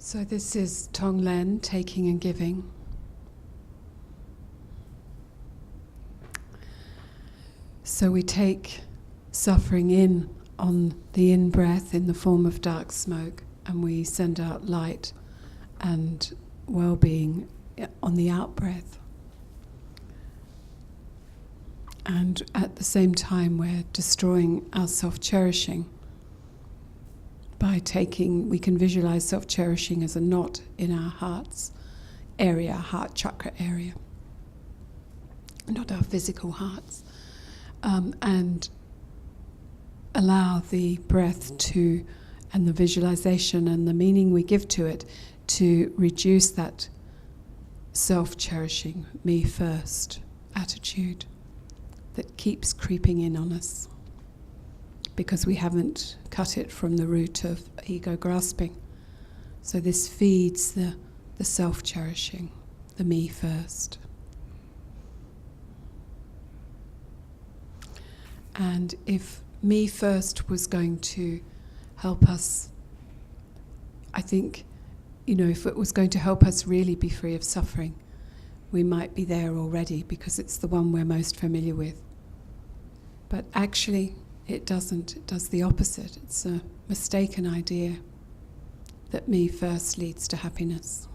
So this is Tonglen, taking and giving. So we take suffering in on the in-breath in the form of dark smoke, and we send out light and well-being on the out-breath. And at the same time we're destroying our self-cherishing. By taking, we can visualize self-cherishing as a knot in our heart's area, heart chakra area, not our physical hearts, and allow the breath to, and the visualization and the meaning we give to it, to reduce that self-cherishing, me first attitude that keeps creeping in on us, because we haven't cut it from the root of ego grasping. So this feeds the self-cherishing, the me first. And if me first was going to help us, I think, if it was going to help us really be free of suffering, we might be there already because it's the one we're most familiar with. But actually, it doesn't. It does the opposite. It's a mistaken idea that me first leads to happiness.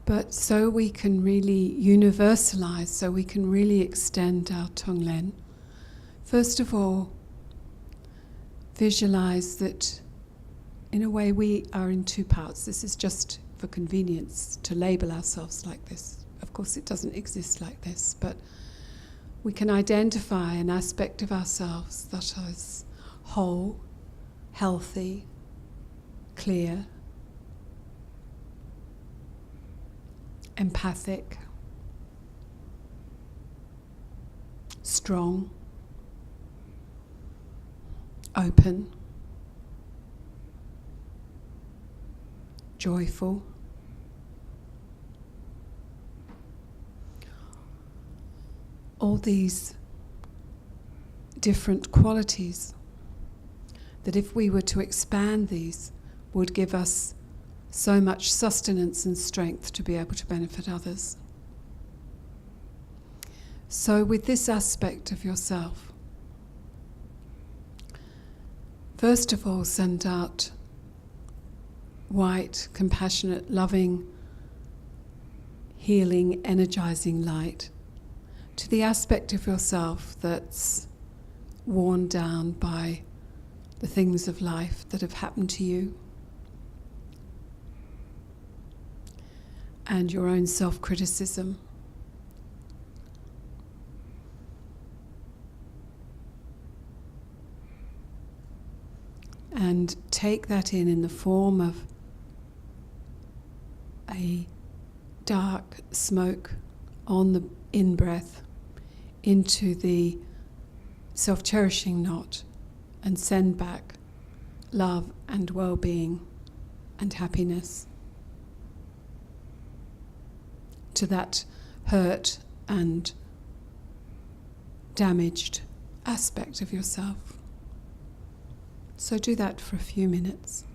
But so we can really universalize, so we can really extend our Tonglen. First of all, visualize that in a way we are in two parts. This is just for convenience to label ourselves like this. Of course, it doesn't exist like this, but we can identify an aspect of ourselves that is whole, healthy, clear, empathic, strong, open, joyful. All these different qualities that if we were to expand these would give us so much sustenance and strength to be able to benefit others. So with this aspect of yourself, first of all send out white, compassionate, loving, healing, energizing light to the aspect of yourself that's worn down by the things of life that have happened to you and your own self-criticism. And take that in the form of a dark smoke on the in-breath into the self-cherishing knot, and send back love and well-being and happiness to that hurt and damaged aspect of yourself. So do that for a few minutes.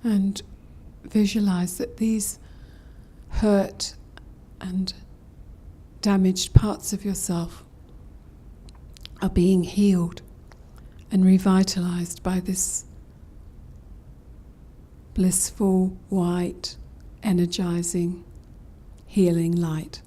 And visualize that these hurt and damaged parts of yourself are being healed and revitalized by this blissful, white, energizing, healing light.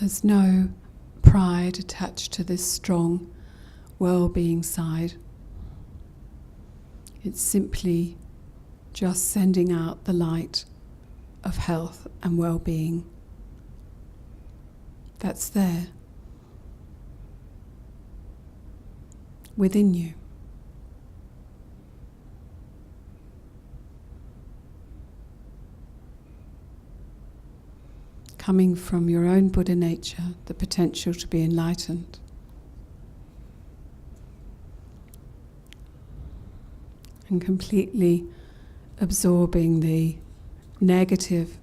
There's no pride attached to this strong well-being side. It's simply just sending out the light of health and well-being that's there within you. Coming from your own Buddha nature, the potential to be enlightened. And completely absorbing the negative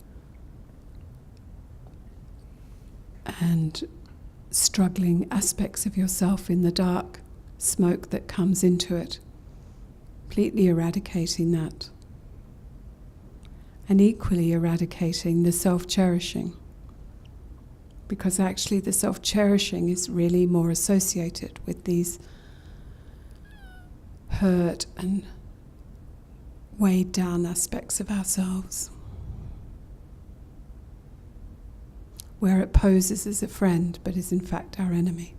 and struggling aspects of yourself in the dark smoke that comes into it. Completely eradicating that. And equally eradicating the self-cherishing. Because actually the self-cherishing is really more associated with these hurt and weighed down aspects of ourselves, where it poses as a friend but is in fact our enemy.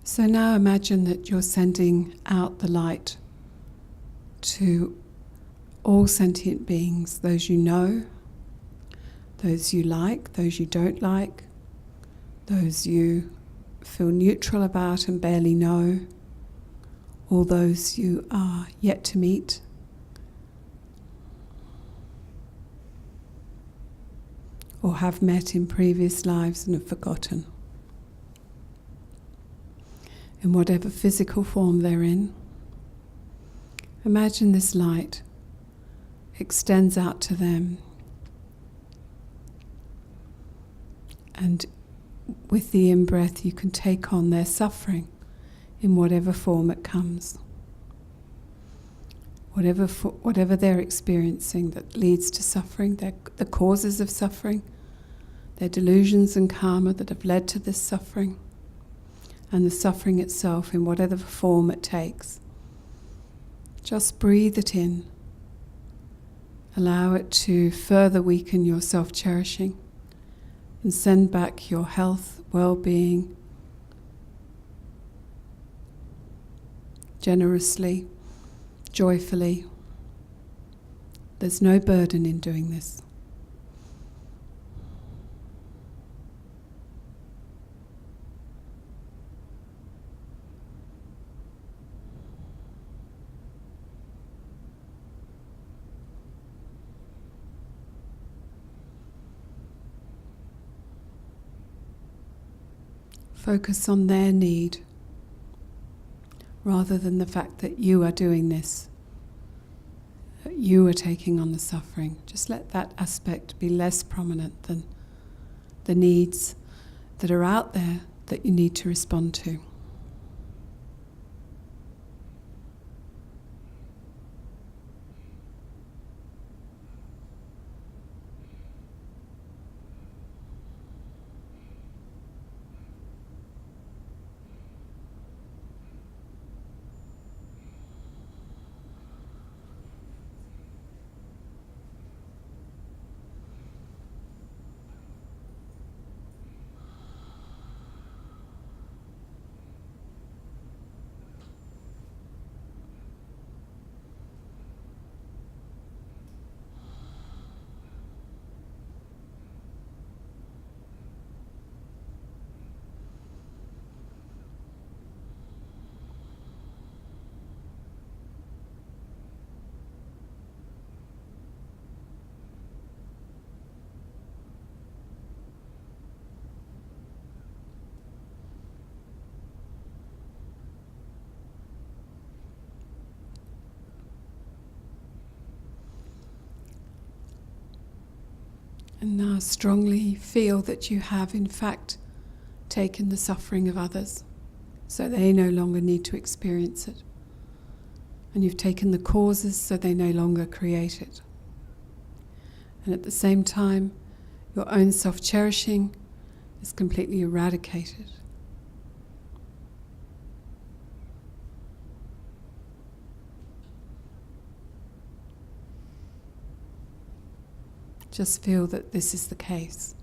So now imagine that you're sending out the light to all sentient beings, those you know, those you like, those you don't like, those you feel neutral about and barely know, all those you are yet to meet. Or have met in previous lives and have forgotten. In whatever physical form they're in, imagine this light extends out to them, and with the in-breath you can take on their suffering in whatever form it comes. Whatever they're experiencing that leads to suffering, the causes of suffering, their delusions and karma that have led to this suffering, and the suffering itself in whatever form it takes. Just breathe it in. Allow it to further weaken your self-cherishing and send back your health, well-being, generously, joyfully. There's no burden in doing this. Focus on their need rather than the fact that you are doing this, that you are taking on the suffering. Just let that aspect be less prominent than the needs that are out there that you need to respond to. And now strongly feel that you have in fact taken the suffering of others, so they no longer need to experience it. And you've taken the causes so they no longer create it. And at the same time, your own self-cherishing is completely eradicated. Just feel that this is the case.